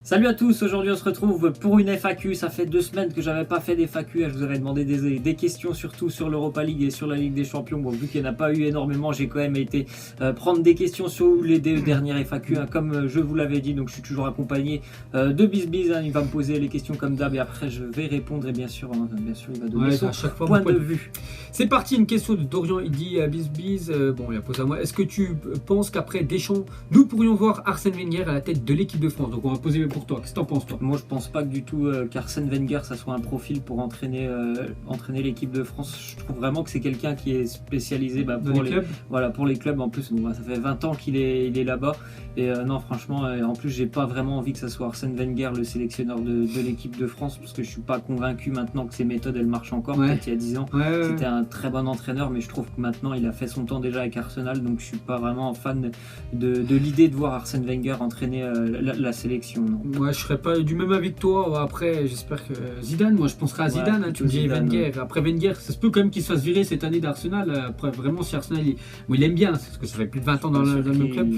Salut à tous, aujourd'hui on se retrouve pour une FAQ. Ça fait 2 semaines que j'avais pas fait d'FAQ. Je vous avais demandé des questions surtout sur l'Europa League et sur la Ligue des Champions. Bon, vu qu'il n'y en a pas eu énormément, j'ai quand même été prendre des questions sur les deux dernières FAQ, comme je vous l'avais dit. Donc je suis toujours accompagné de Bizbiz. Il va me poser les questions comme d'hab et après je vais répondre et bien sûr il va donner son point de vue. C'est parti, une question de Dorian. Il dit à Bizbiz, il a posé à moi. Est-ce que tu penses qu'après Deschamps, nous pourrions voir Arsène Wenger à la tête de l'équipe de France? Donc on va poser pour toi. Qu'est-ce que t'en penses, toi? Moi, je pense pas que du tout qu'Arsène Wenger, ça soit un profil pour entraîner l'équipe de France. Je trouve vraiment que c'est quelqu'un qui est spécialisé pour les clubs. Voilà, pour les clubs. En plus, ça fait 20 ans qu'il est là-bas. Et non, franchement, en plus, j'ai pas vraiment envie que ça soit Arsène Wenger, le sélectionneur de l'équipe de France, parce que je suis pas convaincu maintenant que ses méthodes, elles marchent encore. Peut-être il y a 10 ans, c'était un très bon entraîneur, mais je trouve que maintenant, il a fait son temps déjà avec Arsenal, donc je suis pas vraiment fan de l'idée de voir Arsène Wenger entraîner la sélection. Non. Moi, je serais pas du même avis que toi. Après, j'espère que Zidane, moi je penserais à Zidane. Tu me dis Wenger. Après Wenger, ça se peut quand même qu'il se fasse virer cette année d'Arsenal. Après, vraiment, si Arsenal, il aime bien, parce que ça fait plus de 20 ans dans le même club.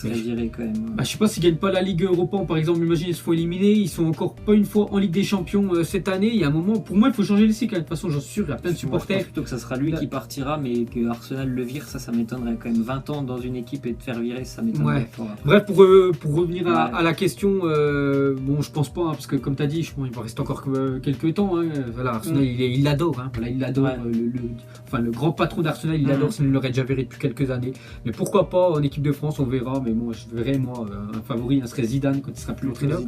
Viré quand même. Je sais pas s'ils gagnent pas la Ligue Europa, par exemple. Imagine, ils se font éliminer. Ils sont encore pas une fois en Ligue des Champions cette année. Il y a un moment, pour moi, il faut changer le cycle. De toute façon, j'en suis sûr, il y a plein de supporters. Je pense plutôt que ça sera lui qui partira, mais que Arsenal le vire, ça m'étonnerait quand même. 20 ans dans une équipe et de faire virer, ça m'étonnerait. Bref, pour revenir à la question, je pense pas, parce que comme tu as dit, il va rester encore quelques temps. Voilà, Arsenal, il l'adore. Il adore. Le grand patron d'Arsenal, il l'adore. Ça ne l'aurait déjà verré depuis quelques années. Mais pourquoi pas en équipe de France, on verra. Mais moi, je verrais, un favori, serait Zidane quand il sera plus l'entraîneur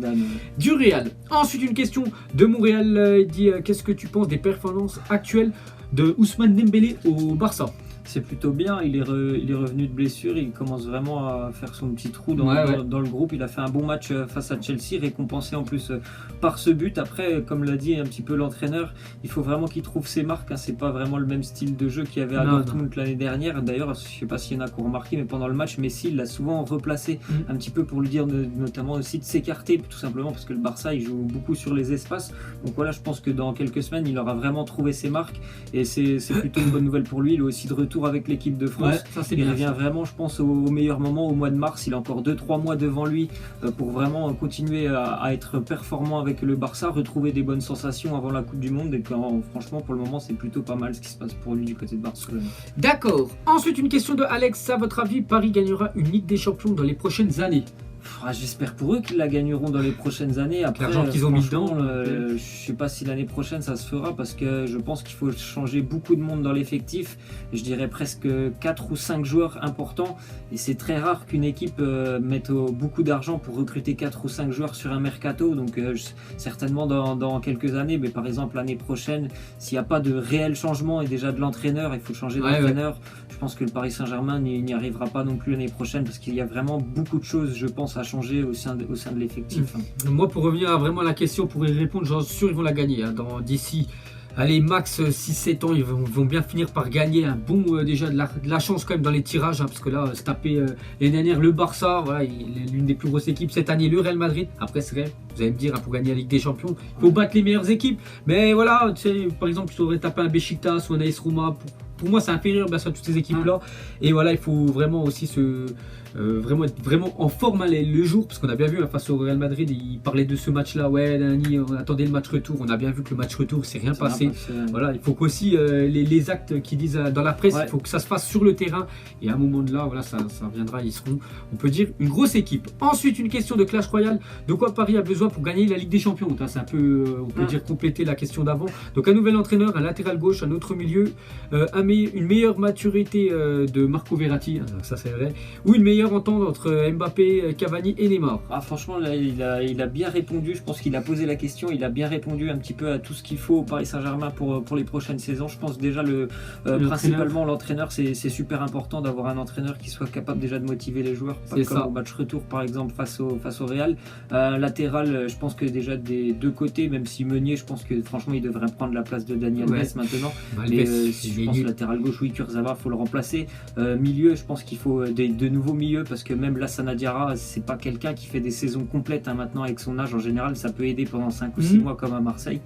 du Real. Ensuite, une question de Montréal. Il dit qu'est-ce que tu penses des performances actuelles de Ousmane Dembélé au Barça? C'est plutôt bien, il est revenu de blessure, il commence vraiment à faire son petit trou dans le groupe. Il a fait un bon match face à Chelsea, récompensé en plus par ce but. Après, comme l'a dit un petit peu l'entraîneur, il faut vraiment qu'il trouve ses marques. C'est pas vraiment le même style de jeu qu'il y avait à Dortmund l'année dernière. D'ailleurs, je sais pas s'il y en a qui ont remarqué, mais pendant le match, Messi l'a souvent replacé un petit peu pour lui dire notamment aussi de s'écarter, tout simplement parce que le Barça il joue beaucoup sur les espaces. Donc voilà, je pense que dans quelques semaines, il aura vraiment trouvé ses marques et c'est plutôt une bonne nouvelle pour lui. Il est aussi de retour avec l'équipe de France. Il revient vraiment, je pense, au meilleur moment, au mois de mars. Il a encore 2-3 mois devant lui pour vraiment continuer à être performant avec le Barça, retrouver des bonnes sensations avant la Coupe du Monde. Et franchement, pour le moment, c'est plutôt pas mal ce qui se passe pour lui du côté de Barcelone. D'accord. Ensuite, une question de Alex. À votre avis, Paris gagnera une Ligue des Champions dans les prochaines années? J'espère pour eux qu'ils la gagneront dans les prochaines années. Après, l'argent qu'ils ont mis dedans, je sais pas si l'année prochaine ça se fera parce que je pense qu'il faut changer beaucoup de monde dans l'effectif. Je dirais presque 4 ou 5 joueurs importants et c'est très rare qu'une équipe mette beaucoup d'argent pour recruter 4 ou 5 joueurs sur un mercato. Donc certainement dans quelques années, mais par exemple l'année prochaine, s'il n'y a pas de réel changement et déjà de l'entraîneur, il faut changer d'entraîneur. Je pense que le Paris Saint-Germain n'y arrivera pas non plus l'année prochaine parce qu'il y a vraiment beaucoup de choses, je pense, à changer au sein de l'effectif. Moi, pour revenir à vraiment la question, pour y répondre, j'en suis sûr ils vont la gagner. D'ici, allez, max 6-7 ans, ils vont bien finir par gagner un bon, déjà de la chance quand même dans les tirages, parce que là, se taper l'année dernière le Barça, voilà, il est l'une des plus grosses équipes. Cette année, le Real Madrid. Après, c'est vrai, vous allez me dire, pour gagner la Ligue des Champions, il faut battre les meilleures équipes. Mais voilà, tu sais, par exemple, tu aurais tapé un Beşiktaş ou un AS Roma. Pour moi, c'est inférieur à toutes ces équipes-là. Et voilà, il faut vraiment aussi être vraiment en forme le jour, parce qu'on a bien vu face au Real Madrid, il parlait de ce match-là. On attendait le match retour. On a bien vu que le match retour, c'est rien passé. Voilà, il faut qu'aussi les actes qu'ils disent dans la presse, il faut que ça se fasse sur le terrain. Et à un moment de là, voilà, ça viendra. Ils seront, on peut dire, une grosse équipe. Ensuite, une question de Clash Royale. De quoi Paris a besoin pour gagner la Ligue des Champions? C'est un peu, on peut dire, compléter la question d'avant. Donc, un nouvel entraîneur, un latéral gauche, un autre milieu, une meilleure maturité de Marco Verratti, ça c'est vrai, ou une meilleure entente entre Mbappé, Cavani et Neymar. Franchement, là, il a bien répondu. Je pense qu'il a posé la question. Il a bien répondu un petit peu à tout ce qu'il faut au Paris Saint-Germain pour les prochaines saisons. Je pense déjà principalement l'entraîneur, c'est super important d'avoir un entraîneur qui soit capable déjà de motiver les joueurs. Pas comme au match retour par exemple face au Real. Latéral, je pense que déjà des deux côtés, même si Meunier, je pense que franchement il devrait prendre la place de Daniel Alves maintenant. Mais je pense latéral gauche, oui, Kurzawa, faut le remplacer. Milieu, je pense qu'il faut de nouveaux milieux milieu, parce que même Lassana Diarra, c'est pas quelqu'un qui fait des saisons complètes maintenant avec son âge. En général, ça peut aider pendant 5 ou 6 mois comme à Marseille,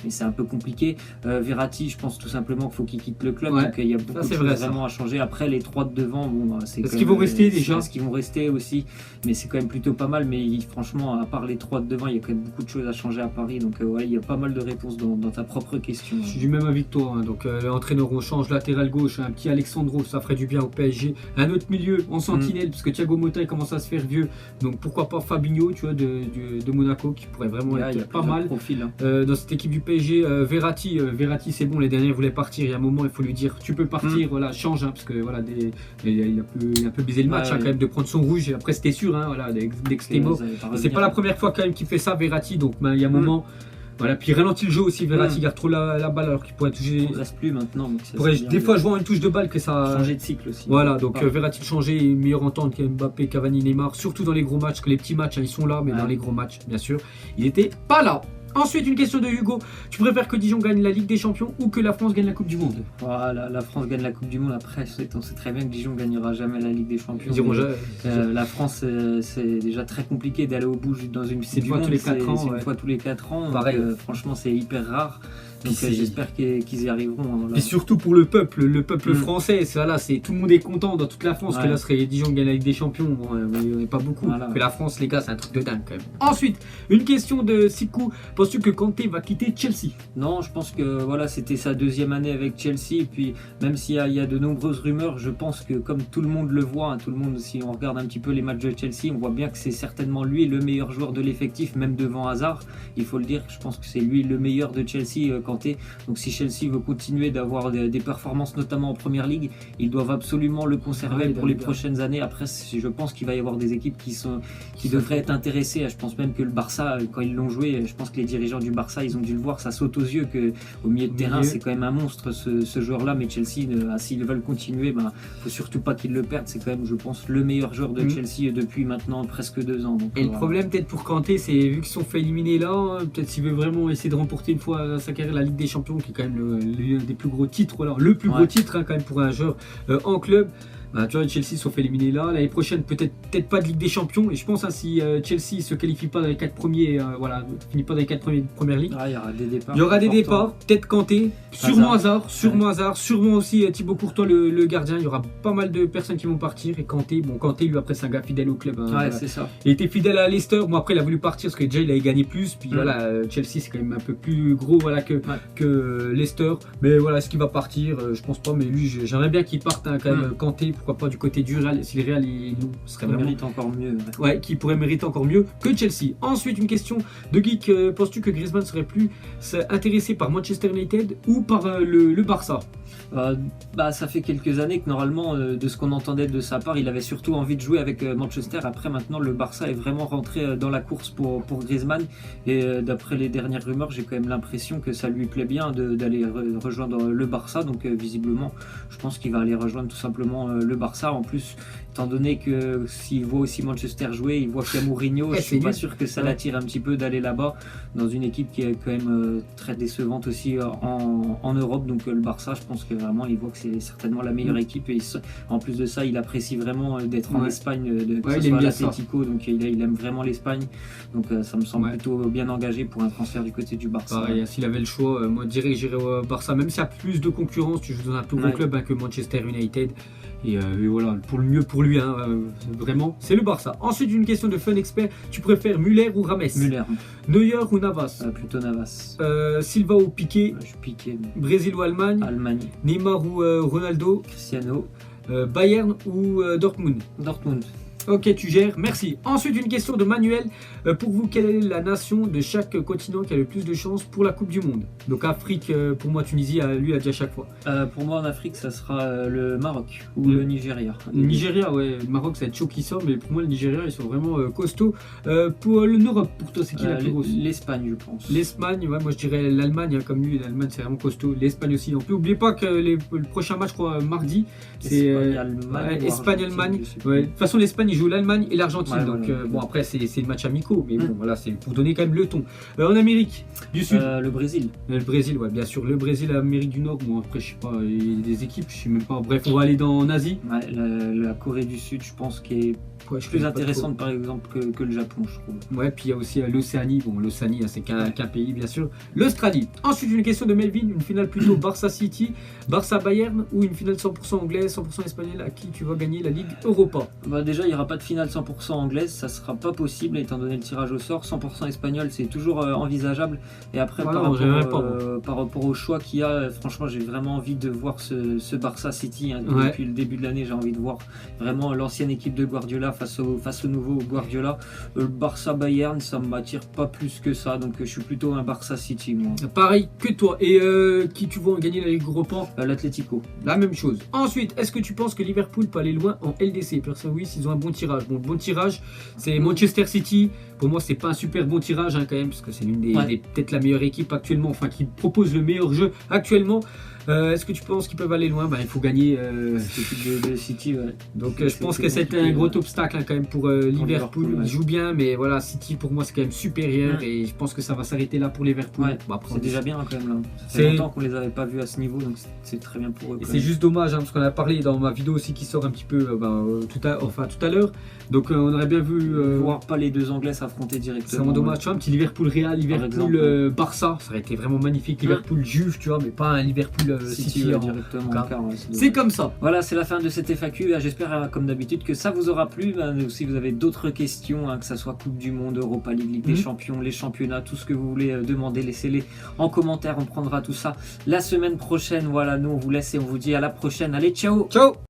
mais c'est un peu compliqué. Verratti, je pense tout simplement qu'il faut qu'il quitte le club, donc il y a beaucoup de choses vraiment à changer. Après, les 3 de devant, bon, c'est est-ce qu'ils vont rester déjà? Est-ce qu'ils vont rester aussi? Mais c'est quand même plutôt pas mal. Mais franchement, à part les 3 de devant, il y a quand même beaucoup de choses à changer à Paris. Donc il y a pas mal de réponses dans ta propre question. Je suis du même avis que toi. Donc l'entraîneur, on change latéral gauche, un petit Alexandro, ça ferait du bien au PSG. Un autre milieu en sentinelle, parce que Thiago Motta il commence à se faire vieux. Donc pourquoi pas Fabinho, tu vois, de Monaco, qui pourrait vraiment être pas mal. Profil, dans cette équipe du PSG, Verratti, c'est bon, les derniers voulaient partir. Il y a un moment, il faut lui dire, tu peux partir, voilà, change, parce que voilà, il a un peu baisé le match quand même de prendre son rouge. Et après, c'était sûr, voilà, dès que c'était mort. C'est pas la première fois quand même qu'il fait ça, Verratti. Donc il y a un moment. Voilà, puis il ralentit le jeu aussi, Verratti garde trop la balle alors qu'il pourrait toucher. Il reste plus maintenant. Des fois, je vois une touche de balle que ça. Changer de cycle aussi. Voilà, donc Verratti changer, meilleure entente qu'Mbappé, Cavani, Neymar, surtout dans les gros matchs, que les petits matchs, ils sont là, mais dans les gros matchs, bien sûr, il n'était pas là. Ensuite, une question de Hugo. Tu préfères que Dijon gagne la Ligue des Champions ou que la France gagne la Coupe du Monde? Voilà, la France gagne la Coupe du Monde. Après, on sait très bien que Dijon ne gagnera jamais la Ligue des Champions. La France, c'est déjà très compliqué d'aller au bout dans une Coupe du Monde. Une fois tous les 4 ans. Donc, franchement, c'est hyper rare. Donc j'espère qu'ils y arriveront. Et surtout pour le peuple français, c'est tout le monde est content dans toute la France que là serait Dijon gagne la Ligue des Champions. Il n'y a pas beaucoup. Mais la France, les gars, c'est un truc de dingue quand même. Ensuite, une question de Sikou. Penses-tu que Kanté va quitter Chelsea? Non, je pense que c'était sa 2e année avec Chelsea. Et puis même s'il y a de nombreuses rumeurs, je pense que comme tout le monde le voit, tout le monde, si on regarde un petit peu les matchs de Chelsea, on voit bien que c'est certainement lui le meilleur joueur de l'effectif, même devant Hazard. Il faut le dire, je pense que c'est lui le meilleur de Chelsea. Kanté. Donc si Chelsea veut continuer d'avoir des performances notamment en Première Ligue, ils doivent absolument le conserver pour les prochaines années. Après, je pense qu'il va y avoir des équipes qui devraient être intéressées. Je pense même que le Barça, quand ils l'ont joué, je pense que les dirigeants du Barça, ils ont dû le voir, ça saute aux yeux qu'au milieu de terrain, c'est quand même un monstre ce joueur-là. Mais Chelsea, s'ils veulent continuer, faut surtout pas qu'ils le perdent. C'est quand même, je pense, le meilleur joueur de Chelsea depuis maintenant presque 2 ans. Donc, et le problème peut-être pour Kanté, c'est vu qu'ils sont fait éliminer là, peut-être s'il veut vraiment essayer de remporter une fois sa carrière la Ligue des Champions, qui est quand même l'un des plus gros titres, le plus gros titre quand même pour un joueur en club. Tu vois, Chelsea sont fait éliminer là. L'année prochaine, peut-être pas de Ligue des Champions. Et je pense si Chelsea se qualifie pas dans les 4 premiers, finit pas dans les 4 premiers de Première Ligue. Il y aura des départs. Il y aura des départs. Peut-être Kanté, sûrement Hazard, sûrement aussi Thibaut Courtois, le gardien. Il y aura pas mal de personnes qui vont partir. Et Kanté, lui après c'est un gars fidèle au club. C'est ça. Il était fidèle à Leicester. Bon après il a voulu partir parce que déjà il avait gagné plus. Puis Chelsea c'est quand même un peu plus gros que Leicester. Mais voilà, est-ce qu'il va partir? Je pense pas. Mais lui, j'aimerais bien qu'il parte quand même. Kanté, pourquoi pas du côté du Real, si le Real serait vraiment mérite encore mieux. Qui pourrait mériter encore mieux que Chelsea. Ensuite, une question de Geek. Penses-tu que Griezmann serait plus intéressé par Manchester United ou par le Barça? Ça fait quelques années que normalement, de ce qu'on entendait de sa part, il avait surtout envie de jouer avec Manchester. Après, maintenant, le Barça est vraiment rentré dans la course pour Griezmann. Et d'après les dernières rumeurs, j'ai quand même l'impression que ça lui plaît bien d'aller rejoindre le Barça. Donc visiblement, je pense qu'il va aller rejoindre tout simplement le Barça. En plus, étant donné que s'il voit aussi Manchester jouer, il voit qu'il y a Mourinho, je suis pas sûr que ça l'attire un petit peu d'aller là-bas dans une équipe qui est quand même très décevante aussi en Europe. Donc le Barça, je pense que vraiment il voit que c'est certainement la meilleure équipe, et en plus de ça, il apprécie vraiment d'être en Espagne, que ce soit à l'Atlético, donc il aime vraiment l'Espagne. Donc ça me semble plutôt bien engagé pour un transfert du côté du Barça. S'il avait le choix, moi je dirais que j'irais au Barça, même s'il y a plus de concurrence, tu joues dans un plus gros club que Manchester United. Et voilà, pour le mieux pour lui, vraiment, c'est le Barça. Ensuite, une question de Fun Expert. Tu préfères Müller ou Rames? Müller. Neuer ou Navas? Plutôt Navas. Silva ou Piqué? Je suis Piqué. Brésil ou Allemagne? Allemagne. Neymar ou Ronaldo? Cristiano. Bayern ou Dortmund? Dortmund. Ok, tu gères, merci. Ensuite, une question de Manuel. Pour vous, quelle est la nation de chaque continent qui a le plus de chances pour la Coupe du Monde? Donc Afrique, pour moi, Tunisie, lui a dit à chaque fois. Pour moi, en Afrique, ça sera le Maroc ou le Nigeria. Le Nigeria, ouais. Le Maroc, ça va être chaud qui sort, mais pour moi, le Nigeria, ils sont vraiment costauds. Pour l'Europe, pour toi, c'est qui la plus grosse? L'Espagne, je pense. L'Espagne, ouais, moi je dirais l'Allemagne, comme lui. L'Allemagne, c'est vraiment costaud. L'Espagne aussi. En plus, n'oubliez pas que le prochain match, je crois, mardi, c'est Espagne-Allemagne. De toute façon, l'Espagne, jouent l'Allemagne et l'Argentine. Ouais, donc voilà. bon, après c'est le match amicaux, mais bon voilà, c'est pour donner quand même le ton. En Amérique du Sud, Le Brésil. le Brésil, ouais, bien sûr, le Brésil, l'Amérique du Nord. Bon après je sais pas, il y a des équipes, je sais même pas. Bref, on va aller en Asie. Ouais, la Corée du Sud, je pense, qui est Ouais, je plus connais pas intéressante par exemple que le Japon, je trouve. trop. Ouais, puis il y a aussi l'Océanie. Bon, l'Océanie, c'est qu'un pays, bien sûr. L'Australie. Ensuite, une question de Melvin, une finale plutôt Barça City, Barça Bayern ou une finale 100% anglaise, 100% espagnole, à qui tu vas gagner la Ligue Europa? Bah déjà, il n'y aura pas de finale 100% anglaise, ça sera pas possible étant donné le tirage au sort. 100% espagnol, c'est toujours envisageable. Et après, Voilà, par rapport au choix qu'il y a, franchement, j'ai vraiment envie de voir ce Barça City. Hein. Ouais. Depuis le début de l'année, j'ai envie de voir vraiment l'ancienne équipe de Guardiola face au nouveau Guardiola. Le Barça Bayern, ça ne m'attire pas plus que ça, donc je suis plutôt un Barça City, moi. Pareil que toi. Et qui tu vois gagner la Ligue Europa? L'Atlético. La même chose. Ensuite, est-ce que tu penses que Liverpool peut aller loin en LDC? Personne, oui, s'ils ont un bon tirage. Bon, le bon tirage, c'est Manchester City. Pour moi, c'est pas un super bon tirage hein, quand même, parce que c'est l'une des peut-être la meilleure équipe actuellement, enfin qui propose le meilleur jeu actuellement. Est-ce que tu penses qu'ils peuvent aller loin? Il faut gagner. Cette équipe de City, ouais. Donc je pense que c'était un gros obstacle hein, quand même pour Liverpool. Ouais. Ils jouent bien, mais voilà, City pour moi c'est quand même supérieur et je pense que ça va s'arrêter là pour Liverpool. Ouais, après, c'est déjà bien quand même là. Ça fait longtemps qu'on les avait pas vus à ce niveau, donc c'est très bien pour eux. C'est juste dommage hein, parce qu'on a parlé dans ma vidéo aussi qui sort un petit peu tout à l'heure. Donc on aurait bien vu voir pas les deux Anglais s'affronter directement. C'est vraiment dommage, tu vois, un petit Liverpool Real, Liverpool Barça, ça aurait été vraiment magnifique. Liverpool Juve, tu vois, mais pas un Liverpool City directement. C'est comme ça. Voilà, c'est la fin de cette FAQ. J'espère, comme d'habitude, que ça vous aura plu. Si vous avez d'autres questions, que ce soit Coupe du Monde, Europa League, Ligue des Champions, les championnats, tout ce que vous voulez demander, laissez-les en commentaire. On prendra tout ça la semaine prochaine. Voilà, nous on vous laisse et on vous dit à la prochaine. Allez, ciao! Ciao!